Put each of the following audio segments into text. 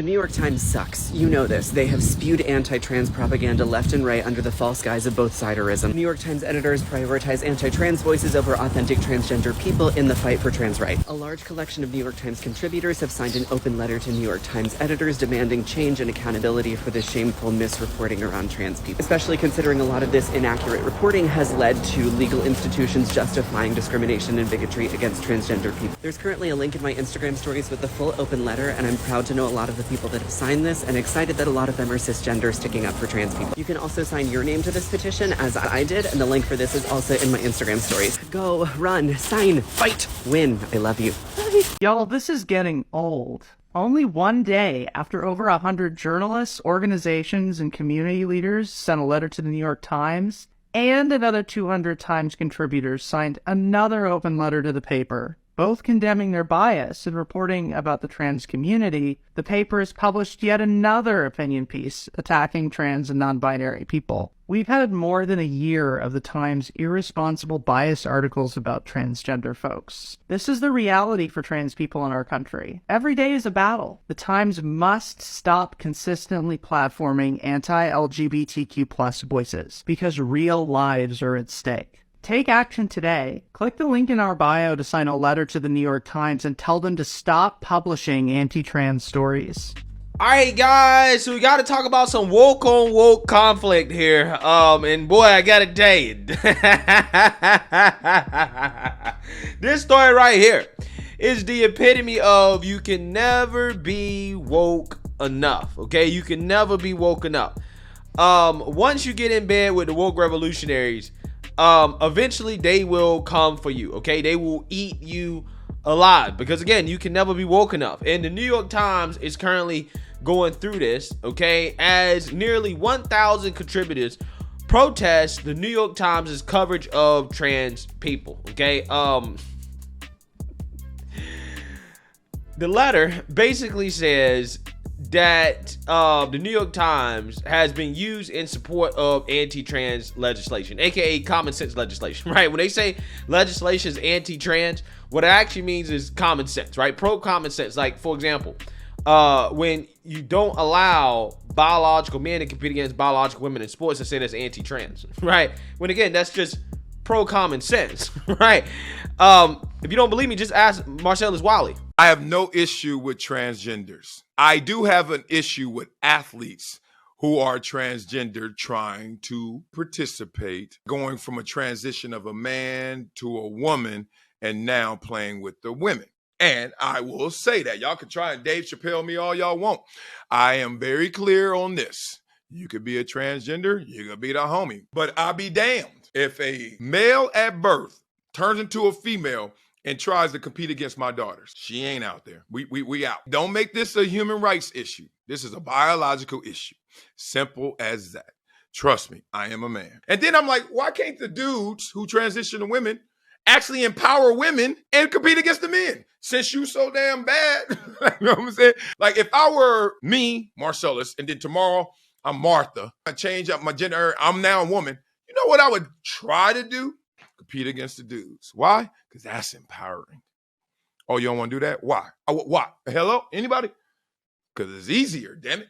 New York Times sucks. You know this. They have spewed anti-trans propaganda left and right under the false guise of both siderism. New York Times editors prioritize anti-trans voices over authentic transgender people in the fight for trans rights. A large collection of New York Times contributors have signed an open letter to New York Times editors demanding change and accountability for the shameful misreporting around trans people, especially considering a lot of this inaccurate reporting has led to legal institutions justifying discrimination and bigotry against transgender people. There's currently a link in my Instagram stories with the full open letter, and I'm proud to know a lot of the people that have signed this and excited that a lot of them are cisgender sticking up for trans people. You can also sign your name to this petition as I did, and the link for this is also in my Instagram stories. Go, run, sign, fight, win. I love you. Bye. Y'all, this is getting old. Only one day after over 100 journalists, organizations, and community leaders sent a letter to the New York Times, and another 200 Times contributors signed another open letter to the paper, both condemning their bias in reporting about the trans community, the paper has published yet another opinion piece attacking trans and non-binary people. We've had more than a year of the Times' irresponsible bias articles about transgender folks. This is the reality for trans people in our country. Every day is a battle. The Times must stop consistently platforming anti-LGBTQ+ voices, because real lives are at stake. Take action today. Click the link in our bio to sign a letter to the New York Times and tell them to stop publishing anti-trans stories. All right, guys, so we got to talk about some woke on woke conflict here. And boy, I got to tell you, this story right here is the epitome of you can never be woke enough. Okay, you can never be woke enough. Once you get in bed with the woke revolutionaries, eventually they will come for you. Okay, they will eat you alive, because again, you can never be woke enough. And the New York Times is currently going through this, okay, as nearly 1,000 contributors protest the New York Times' coverage of trans people. Okay, the letter basically says that the New York Times has been used in support of anti-trans legislation, aka common sense legislation, right? When they say legislation is anti-trans, what it actually means is common sense, right? Pro common sense. Like, for example, when you don't allow biological men to compete against biological women in sports, and say that's anti-trans, right? When again, that's just pro common sense, right? If you don't believe me, just ask Marcellus Wiley. I have no issue with transgenders. I do have an issue with athletes who are transgender trying to participate, going from a transition of a man to a woman and now playing with the women. And I will say that. Y'all can try and Dave Chappelle me all y'all want. I am very clear on this. You could be a transgender, you could be the homie. But I'll be damned if a male at birth turns into a female and tries to compete against my daughters. She ain't out there. We out. Don't make this a human rights issue. This is a biological issue. Simple as that. Trust me, I am a man. And then I'm like, why can't the dudes who transition to women actually empower women and compete against the men? Since you so damn bad, you know what I'm saying? Like, if I were me, Marcellus, and then tomorrow I'm Martha, I change up my gender, I'm now a woman, you know what I would try to do? Compete against the dudes. Why? Because that's empowering. Oh, you don't want to do that? Why? Why? Hello? Anybody? Because it's easier, damn it.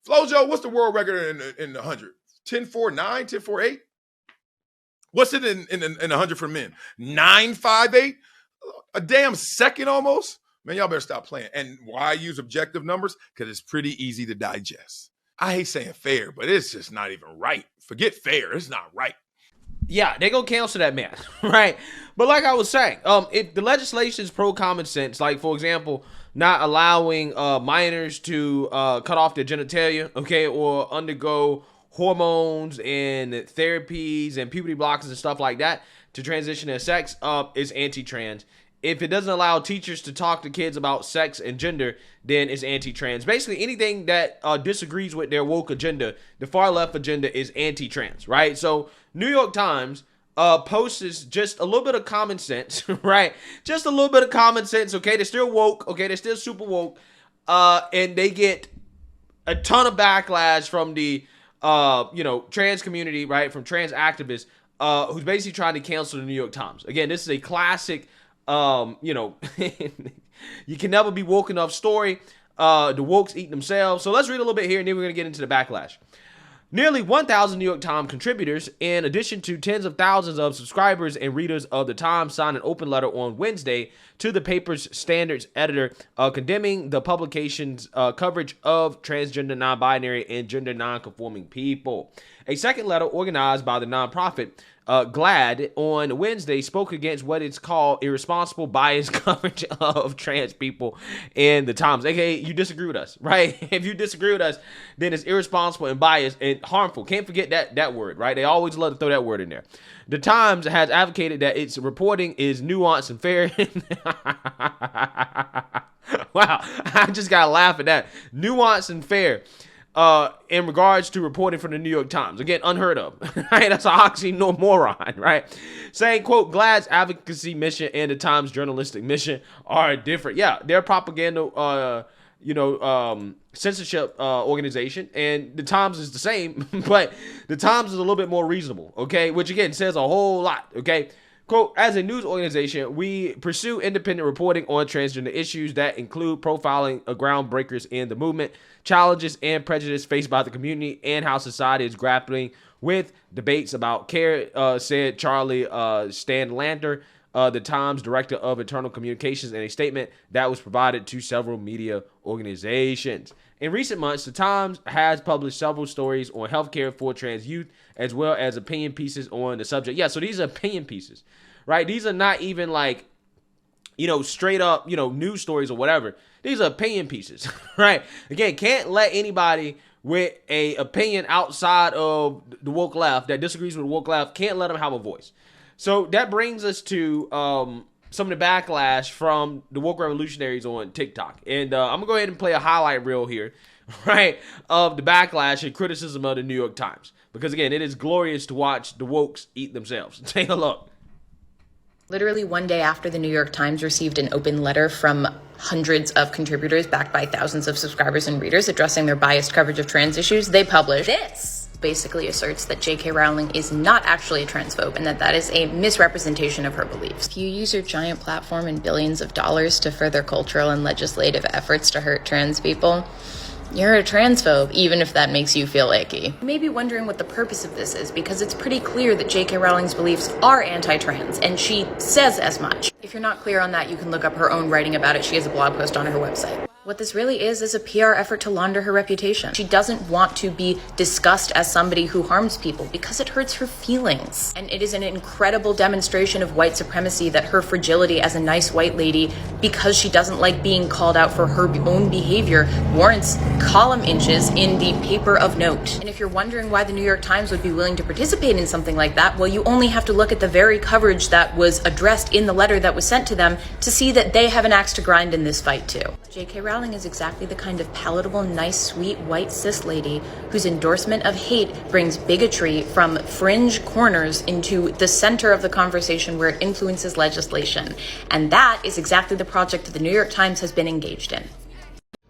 Flojo, what's the world record in the 100? 10.49, 10.48? What's it in the 100 for men? 9.58? A damn second almost? Man, y'all better stop playing. And why I use objective numbers? Because it's pretty easy to digest. I hate saying fair, but it's just not even right. Forget fair. It's not right. Yeah, they gonna cancel that man, right? But like I was saying, if the legislation is pro common sense, like for example, not allowing minors to cut off their genitalia, okay, or undergo hormones and therapies and puberty blockers and stuff like that to transition their sex, is anti-trans. If it doesn't allow teachers to talk to kids about sex and gender, then it's anti-trans. Basically, anything that disagrees with their woke agenda, the far left agenda, is anti-trans, right? So New York Times posts just a little bit of common sense, right? Just a little bit of common sense, okay? They're still woke, okay? They're still super woke. And they get a ton of backlash from the, trans community, right? From trans activists who's basically trying to cancel the New York Times. Again, this is a classic, you can never be woke enough story. The wokes eat themselves. So let's read a little bit here, and then we're going to get into the backlash. Nearly 1,000 New York Times contributors, in addition to tens of thousands of subscribers and readers of the Times, signed an open letter on Wednesday to the paper's standards editor, condemning the publication's coverage of transgender, non-binary, and gender non-conforming people. A second letter organized by the nonprofit GLAAD on Wednesday spoke against what it's called irresponsible, biased coverage of trans people in the Times. AKA, you disagree with us, right? If you disagree with us, then it's irresponsible and biased and harmful. Can't forget that word, right? They always love to throw that word in there. The Times has advocated that its reporting is nuanced and fair. Wow, I just gotta laugh at that. Nuanced and fair. In regards to reporting from the New York Times. Again, unheard of, right? That's an oxymoron, right? Saying, quote, GLAAD's advocacy mission and the Times journalistic mission are different. Yeah, they're propaganda, censorship organization, and the Times is the same, but the Times is a little bit more reasonable, okay? Which, again, says a whole lot, okay? Quote, as a news organization, we pursue independent reporting on transgender issues that include profiling of groundbreakers in the movement, challenges and prejudice faced by the community, and how society is grappling with debates about care, said Charlie Stanlander, the Times director of internal communications, in a statement that was provided to several media organizations. In recent months, the Times has published several stories on healthcare for trans youth, as well as opinion pieces on the subject. Yeah, so these are opinion pieces, right? These are not even like, straight up, news stories or whatever. These are opinion pieces, right? Again, can't let anybody with a opinion outside of the woke left that disagrees with the woke left, can't let them have a voice. So that brings us to some of the backlash from the woke revolutionaries on TikTok. And I'm going to go ahead and play a highlight reel here, right, of the backlash and criticism of the New York Times. Because, again, it is glorious to watch the wokes eat themselves. Take a look. Literally one day after the New York Times received an open letter from hundreds of contributors backed by thousands of subscribers and readers addressing their biased coverage of trans issues, they published this. Basically asserts that J.K. Rowling is not actually a transphobe and that is a misrepresentation of her beliefs. If you use your giant platform and billions of dollars to further cultural and legislative efforts to hurt trans people, you're a transphobe, even if that makes you feel icky. You may be wondering what the purpose of this is, because it's pretty clear that J.K. Rowling's beliefs are anti-trans, and she says as much. If you're not clear on that, you can look up her own writing about it. She has a blog post on her website. What this really is a PR effort to launder her reputation. She doesn't want to be discussed as somebody who harms people because it hurts her feelings. And it is an incredible demonstration of white supremacy that her fragility as a nice white lady, because she doesn't like being called out for her own behavior, warrants column inches in the paper of note. And if you're wondering why the New York Times would be willing to participate in something like that, well, you only have to look at the very coverage that was addressed in the letter that was sent to them to see that they have an axe to grind in this fight too. J.K. Rowling is exactly the kind of palatable, nice, sweet, white cis lady whose endorsement of hate brings bigotry from fringe corners into the center of the conversation where it influences legislation. And that is exactly the project that the New York Times has been engaged in.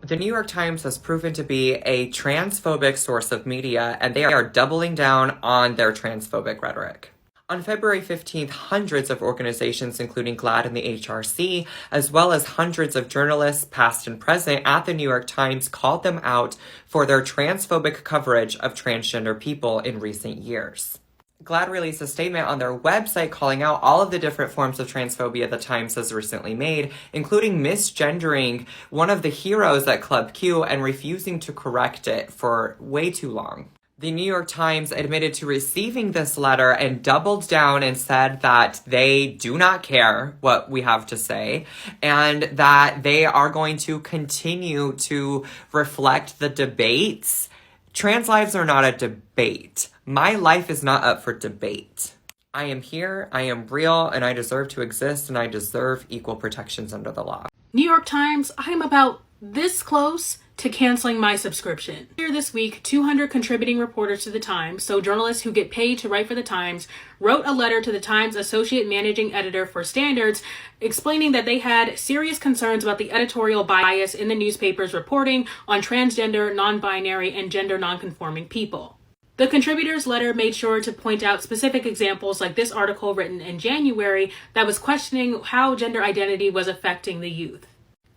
The New York Times has proven to be a transphobic source of media, and they are doubling down on their transphobic rhetoric. On February 15th, hundreds of organizations, including GLAAD and the HRC, as well as hundreds of journalists, past and present, at the New York Times, called them out for their transphobic coverage of transgender people in recent years. GLAAD released a statement on their website calling out all of the different forms of transphobia the Times has recently made, including misgendering one of the heroes at Club Q and refusing to correct it for way too long. The New York Times admitted to receiving this letter and doubled down and said that they do not care what we have to say and that they are going to continue to reflect the debates. Trans lives are not a debate. My life is not up for debate. I am here, I am real, and I deserve to exist, and I deserve equal protections under the law. New York Times, I'm about this close to canceling my subscription. Earlier this week, 200 contributing reporters to the Times, so journalists who get paid to write for the Times, wrote a letter to the Times associate managing editor for standards explaining that they had serious concerns about the editorial bias in the newspaper's reporting on transgender, non-binary, and gender non-conforming people. The contributor's letter made sure to point out specific examples like this article written in January that was questioning how gender identity was affecting the youth.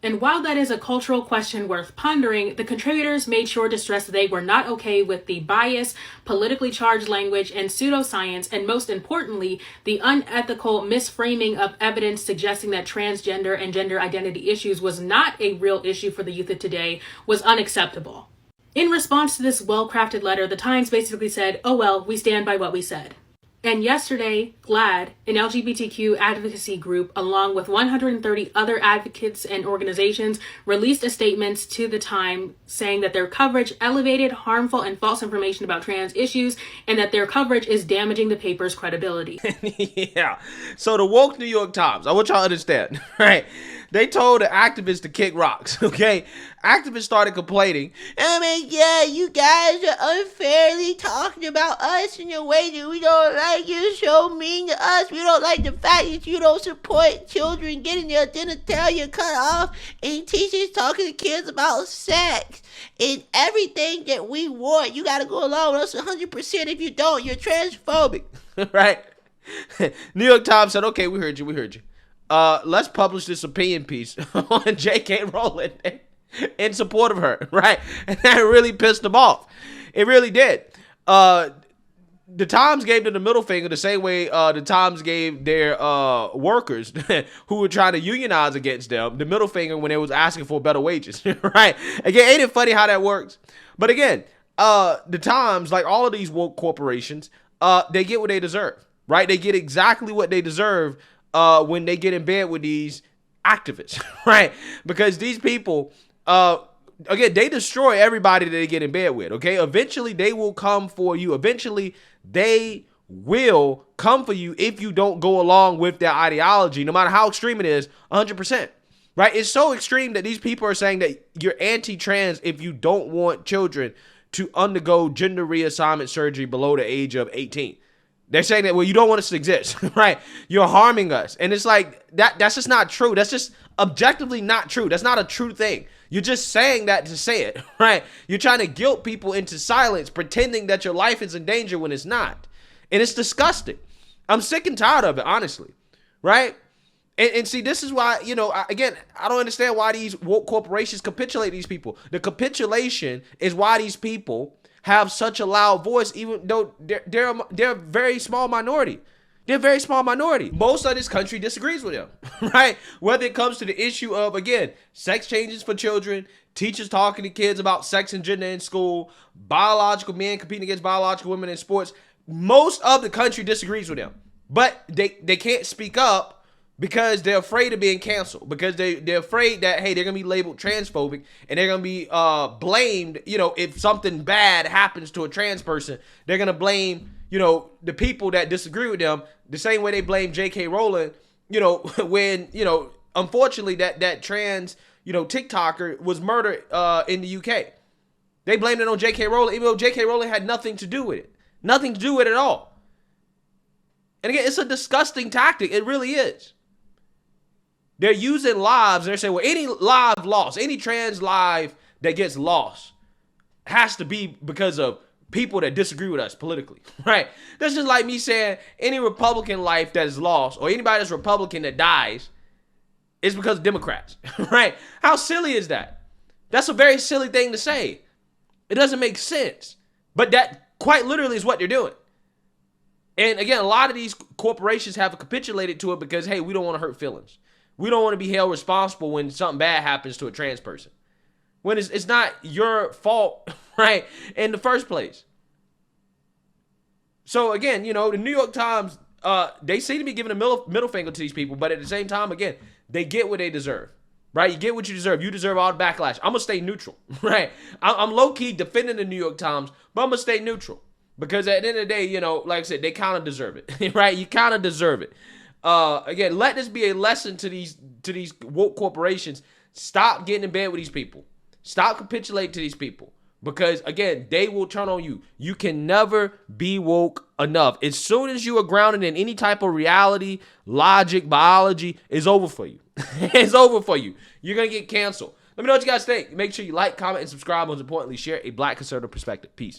And while that is a cultural question worth pondering, the contributors made sure to stress that they were not okay with the bias, politically charged language, and pseudoscience, and most importantly, the unethical misframing of evidence suggesting that transgender and gender identity issues was not a real issue for the youth of today was unacceptable. In response to this well-crafted letter, the Times basically said, "Oh well, we stand by what we said." And yesterday, GLAAD, an LGBTQ advocacy group, along with 130 other advocates and organizations, released a statement to the Times saying that their coverage elevated harmful and false information about trans issues and that their coverage is damaging the paper's credibility. Yeah. So the woke New York Times, I want y'all to understand, right? They told the activists to kick rocks, okay? Activists started complaining, "Oh my God, you guys are unfairly talking about us in a way that we don't like. You're so mean to us. We don't like the fact that you don't support children getting their genitalia cut off and teachers talking to kids about sex and everything that we want. You got to go along with us 100%. If you don't, you're transphobic," right? New York Times said, "Okay, we heard you. Let's publish this opinion piece on J.K. Rowling in support of her," right? And that really pissed them off. It really did. The Times gave them the middle finger the same way the Times gave their workers who were trying to unionize against them the middle finger when they was asking for better wages, right? Again, ain't it funny how that works? But again, the Times, like all of these woke corporations, they get what they deserve, right? They get exactly what they deserve when they get in bed with these activists, right? Because these people, again, they destroy everybody that they get in bed with, okay? Eventually, they will come for you. Eventually, they will come for you if you don't go along with their ideology, no matter how extreme it is, 100%, right? It's so extreme that these people are saying that you're anti-trans if you don't want children to undergo gender reassignment surgery below the age of 18. They're saying that, well, you don't want us to exist, right? You're harming us. And it's like, that's just not true. That's just objectively not true. That's not a true thing. You're just saying that to say it, right? You're trying to guilt people into silence, pretending that your life is in danger when it's not. And it's disgusting. I'm sick and tired of it, honestly, right? And see, this is why, I don't understand why these woke corporations capitulate these people. The capitulation is why these people have such a loud voice, even though they're a very small minority. They're a very small minority. Most of this country disagrees with them, right? Whether it comes to the issue of, again, sex changes for children, teachers talking to kids about sex and gender in school, biological men competing against biological women in sports, most of the country disagrees with them. But they can't speak up because they're afraid of being canceled, because they're afraid that, hey, they're going to be labeled transphobic and they're going to be blamed, if something bad happens to a trans person, they're going to blame, the people that disagree with them the same way they blame J.K. Rowling, when, unfortunately that trans, TikToker was murdered in the UK. They blamed it on J.K. Rowling, even though J.K. Rowling had nothing to do with it. Nothing to do with it at all. And again, it's a disgusting tactic. It really is. They're using lives, and they're saying, well, any live lost, any trans life that gets lost has to be because of people that disagree with us politically, right? That's just like me saying any Republican life that is lost or anybody that's Republican that dies is because of Democrats, right? How silly is that? That's a very silly thing to say. It doesn't make sense, but that quite literally is what they're doing. And again, a lot of these corporations have capitulated to it because, hey, we don't want to hurt feelings. We don't want to be held responsible when something bad happens to a trans person. When it's not your fault, right, in the first place. So again, the New York Times, they seem to be giving a middle finger to these people, but at the same time, again, they get what they deserve, right? You get what you deserve. You deserve all the backlash. I'm going to stay neutral, right? I'm low-key defending the New York Times, but I'm going to stay neutral. Because at the end of the day, like I said, they kind of deserve it, right? You kind of deserve it. Again, let this be a lesson to these woke corporations. Stop getting in bed with these people. Stop capitulating to these people. Because, again, they will turn on you. You can never be woke enough. As soon as you are grounded in any type of reality, logic, biology, it's over for you. It's over for you. You're going to get canceled. Let me know what you guys think. Make sure you like, comment, and subscribe. Most importantly, share a Black conservative perspective. Peace.